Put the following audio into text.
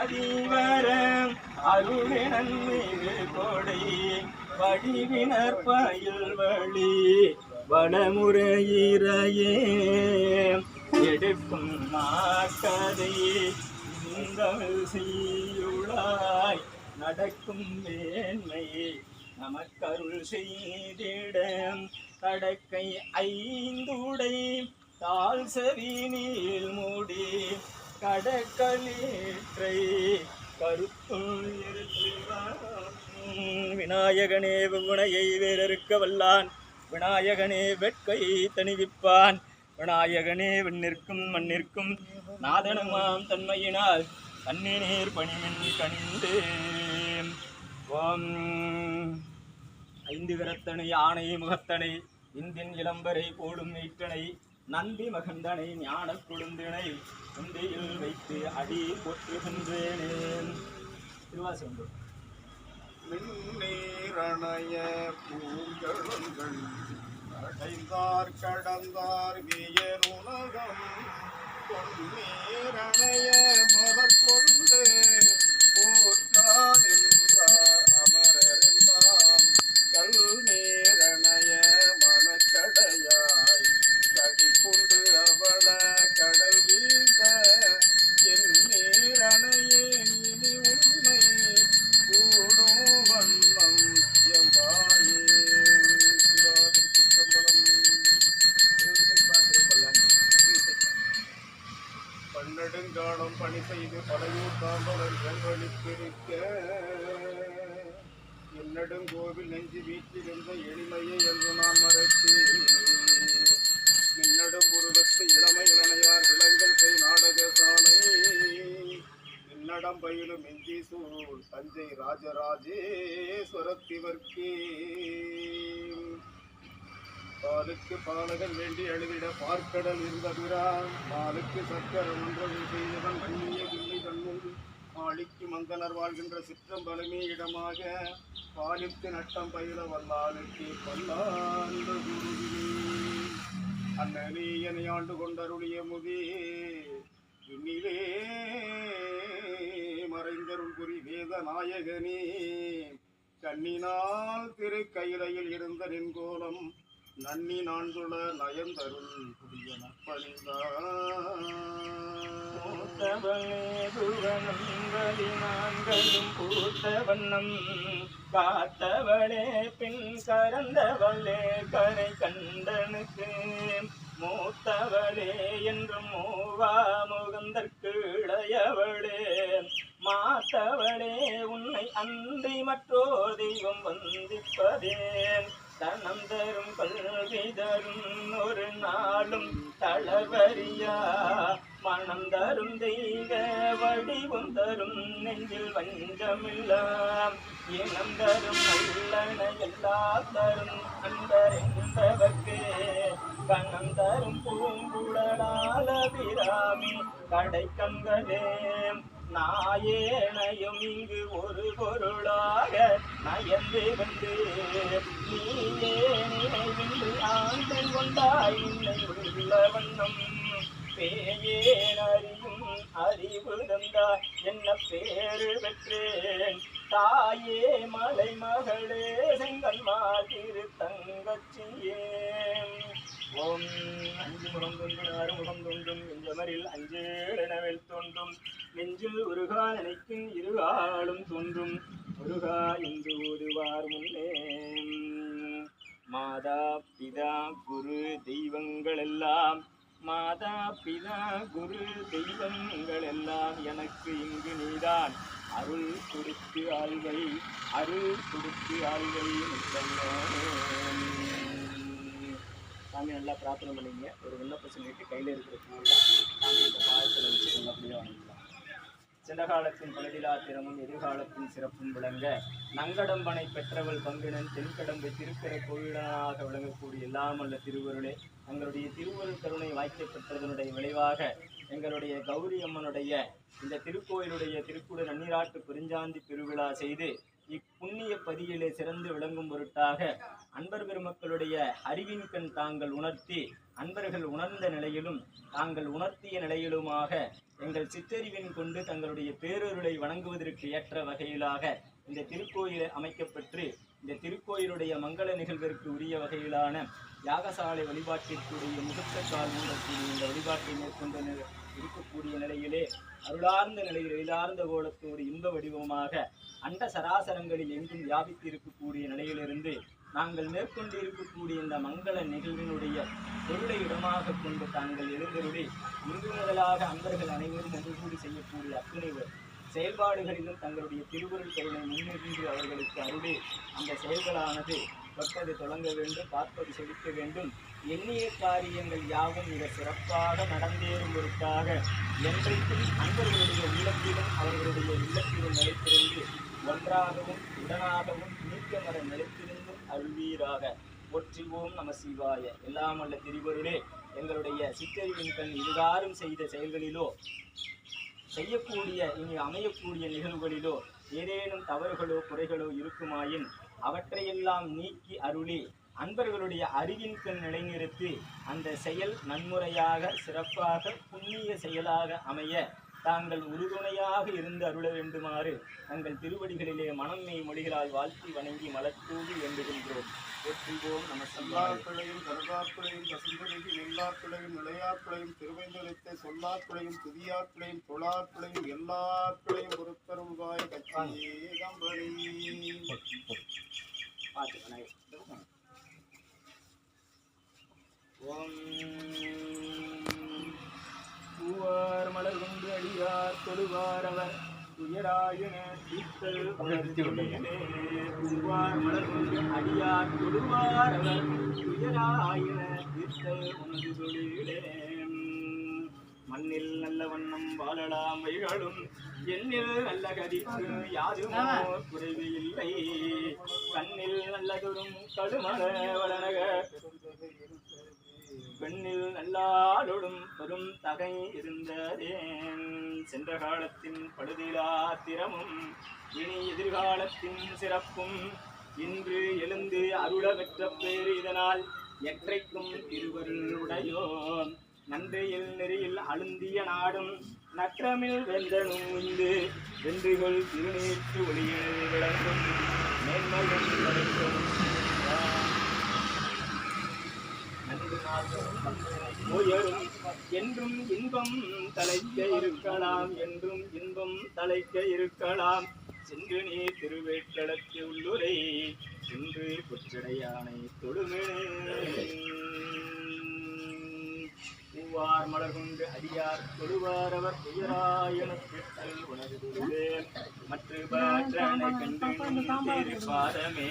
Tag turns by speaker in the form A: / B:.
A: கடிகணபாதிவரம் அருளினன் மீது கொடை வடிவினர் பயில் வழி வடமுறையிறையே எடுக்கும் நாக்கதை செய்யுளாய் நடக்கும் மேன்மை நமக்கருள் செய்திடம் கடக்கை ஐந்துடை தாழ் செவி நீள் மூடி கடற்களீற்றை கருத்துள் விநாயகனே வினையை வேறறுக்க வல்லான் விநாயகனே வெட்கை தணிவிப்பான் விநாயகனே விண்ணிற்கும் மண்ணிற்கும் நாதனமாம் தன்மையினால் கண்ணினீர் பணிமின் கணிந்து ஓம் ஐந்து கரத்தனை ஆணை முகத்தனை இந்தின் இளம்பரை போடும் ஈற்றனை நந்தி மகந்தனை ஞான குழுந்தினை உந்தையில் வைத்து அடி போற்றுகின்றேனே. திருவாசகம்.
B: மின்னீரணைய பூங்கழுங்கள் அடைந்தார் கடந்தார் வியருலகம் பொன்னீரணைய மலர் கொண்டு போற்றான் என்றார் அமரெல்லாம் கல்நீரணைய மனக்கடையாய் கடிப்புண்டு அவள கடல் வீழ்ந்த என் நீரணையேன் இனி உண்மை கூடும் வண்ணம் எம்பாயே. பன்னெடுங்காலம் பணி செய்து படையூர் தாம்பலன் வெல்வழித்திருக்க என்னடுங்கோவில் நெஞ்சு வீட்டிலிருந்த எளிமையை என்று நான் மறைத்து மின்னடும் புருவத்து இளமை இளமையார் விலங்கல் கை நாடக சாலை இன்னடம் பயிலும் இஞ்சி சூழ் தஞ்சை ராஜராஜேஸ்வரத்திவர்க்கே பாலுக்கு பாலகன் வேண்டி எழுதிட பார்க்கடல் இருந்தபிரான் பாலுக்கு சக்கரம் ஒன்றது செய்தவன் கண்ணிய கிள்ளி கண்ணும் ஆளிக்கு மங்கனர் வாழ்கின்ற சிற்றம்பலமே இடமாக பாலுக்கு நட்டம் பயில வல்லாளுக்கு பல்லாண்டு குருவினே அண்ணனே என்னை ஆண்டு கொண்டருடைய முதி இன்னிலே மறைந்தருள் புரி வேத நாயகனே கண்ணினால் திருக்கையிலையில் இருந்த நின்கோலம் நன்னி நான்குள நயந்தருள் புதிய
A: நற்பணிந்தாங்களும் பூத்த வண்ணம் காத்தவளே பின் கறந்தவளே கரை கண்டனுக்கு மூத்தவளே என்றும் மூவா முகந்தற்கு இளையவளே மாத்தவளே உன்னை அன்றி மற்றோர் தெய்வம் வந்திப்பதே தனம் தரும் கல்வி தரும் ஒரு நாளும் தளவரியா மனம் தரும் தெய்வ வடிவம் தரும் நெஞ்சில் வஞ்சமில்லாம் இனம் தரும் நல்லன எல்லா தரும் அன்பரென்பவர்க்கு கணம் தரும் பூங்குழலால பிராமி கடை கண்களே நாயேனையும் இங்கு ஒரு பொருளாக நயந்து வந்து நீயே நினைவின்றி ஆண்டில் கொண்டாய் என்னை உள்ள வண்ணம் பேயேன் அறியும் அறிவு தந்தாய் என்ன பேரு பெற்றேன் தாயே மலை மகளே செங்கல்மாள் திரு தங்கச்சியே. ஓம் அஞ்சு முகம் தோன்றும் ஆறு முகம் தோன்றும் எஞ்சமரில் அஞ்சேடனவில் தோன்றும் நெஞ்சில் ஒருகா நினைக்கும் இருகாலும் தோன்றும் ஒருகா இன்று ஒருவார் முன்னே மாதா பிதா குரு தெய்வங்கள் எல்லாம் மாதா பிதா குரு தெய்வங்கள் எல்லாம் எனக்கு இங்கு நீதான் அருள் கொடுத்து ஆள்வை சாமி நல்லா பிரார்த்தனை பண்ணிங்க. ஒரு விண்ணப்பம் சொல்லிட்டு கையில் இருக்கிற பூலாம் சாமி இந்த பாதத்தில் வச்சு நல்லபடியாக வாங்கிக்கலாம். சென்ற காலத்தின் பலதிலா திறமும் எதிர்காலத்தின் சிறப்பும் விளங்க நங்கடம்பனை பெற்றவள் பங்கினன் தென்கடம்பை திருக்கர கோயிலாக விளங்கக்கூடிய எல்லாமல்ல திருவருளே தங்களுடைய திருவருள் கருணை வாய்க்க பெற்றதனுடைய விளைவாக எங்களுடைய கௌரி அம்மனுடைய இந்த திருக்கோயிலுடைய திருக்குட நன்னீராட்டு பெருஞ்சாந்தி பெருவிழா செய்து இப்புண்ணிய பதியிலே சிறந்து விளங்கும் பொருட்டாக அன்பர் பெருமக்களுடைய அறிவின் கண் தாங்கள் உணர்த்தி அன்பர்கள் உணர்ந்த நிலையிலும் தாங்கள் உணர்த்திய நிலையிலுமாக எங்கள் சிற்றறிவின் கொண்டு தங்களுடைய பேரொருளை வணங்குவதற்கு ஏற்ற வகையிலாக இந்த திருக்கோயில் அமைக்கப்பெற்று இந்த திருக்கோயிலுடைய மங்கள நிகழ்விற்கு உரிய வகையிலான யாகசாலை வழிபாட்டிற்குரிய முகத்த கால் மூலக்கூடிய இந்த வழிபாட்டை மேற்கொண்டு இருக்கக்கூடிய நிலையிலே அருளார்ந்த நிலையில் எழிலார்ந்த கோலத்தோடு இன்ப வடிவமாக அண்ட சராசரங்களில் எங்கும் வியாபித்து இருக்கக்கூடிய நிலையிலிருந்து நாங்கள் மேற்கொண்டு இருக்கக்கூடிய இந்த மங்கள நிகழ்வினுடைய பொருளை இடமாக கொண்டு தாங்கள் எழுந்தருளி இன்று முதலாக அன்பர்கள் அனைவரும் ஒன்று கூடி செய்யக்கூடிய அத்துணை செயல்பாடுகளிலும் தங்களுடைய திருவருள் கருணை முன்னின்று அவர்களுக்கு அருளி அந்த செயல்களானது தொட்டது தொடங்க வேண்டும், பார்ப்பது செலுத்த வேண்டும். எண்ணிய காரியங்கள் யாவும் மிக சிறப்பாக நடந்தேறும் பொருட்டாக என்றைக்கும் அன்பர்களுடைய உள்ளத்திலும் அவர்களுடைய இல்லத்திலும் நிலைத்திருந்து ஒன்றாகவும் உடனாகவும் நீக்கமர நிலைத்திருந்தும் அருள்வீராக. போற்றிவோம் நம சிவாய. எல்லாம் அல்ல திருவருளே எங்களுடைய சிற்றறிவின் கண் இதுகாரும் செய்த செயல்களிலோ செய்யக்கூடிய இனி அமையக்கூடிய நிகழ்வுகளிலோ ஏதேனும் தவறுகளோ குறைகளோ இருக்குமாயின் அவற்றையெல்லாம் நீக்கி அருளி அன்பர்களுடைய அறிவின் கண் நிலைநிறுத்தி அந்த செயல் நன்முறையாக சிறப்பாக புண்ணிய செயலாக அமைய தாங்கள் உறுதுணையாக இருந்து அருள வேண்டுமாறு தங்கள் திருவடிகளிலே மனம்மை மொழிகளால் வாழ்த்தி வணங்கி மலர்தூவி வேண்டுகின்றோம். போற்றிவோம் நம
B: சொல்லாப்பிழையும் கருதாப்பிழையும் பசுந்தரையும் எல்லாப்பிழையும் நிலையாப்பிழையும் திருவைந்தளித்த சொல்லாப்பிழையும் துதியாப்பிழையும் தொழாப்பிழையும் எல்லாப்பிழையும் பொறுத்தருள்வாய் கட்சியே கம்பளி.
A: ஓம் பூவார் மலர் கொண்டு அடியார் தொழுவார் அவர் துயராயின தீர்த்தல் பூவார் மலர் கொண்டு அடியார் தொழுவார் அவர் துயராயின தீர்த்தல் உனது தொழிலே. மண்ணில் நல்ல வண்ணம் வாழலாம் வைகளும் எண்ணில் நல்ல கதிக்கு யாருமோ குறைவு இல்லை. கண்ணில் நல்லதொரும் கடுமல வளனக பெண்ணில் நல்லாளொடும் பெரும் தகை இருந்ததே. சென்ற காலத்தின் படுதிலா திறமும் இனி எதிர்காலத்தின் சிறப்பும் இன்று எழுந்து அருள பெற்ற பேர் இதனால் எற்றைக்கும் திருவருளுடையோ. நன்றியில் நெறியில் அழுந்திய நாடும் நற்றமில் வெந்தனும் உண்டு வென்றுகள் திருநீற்று ஒளியில் விளங்கும் மேன்மையும் கிடைக்கும். உயரும் என்றும் இன்பம் தலைக்க இருக்கலாம், என்றும் இன்பம் தலைக்க இருக்கலாம். சென்று நீ திருவேட்டடத்து உள்ளுரை சென்று குற்றடையானை தொழுமே. பூவார் மலர் கொண்டு அடியார் தொழுவார் அவர் துயராயன பெற்றல் உனது மற்ற கண்டு பாதமே.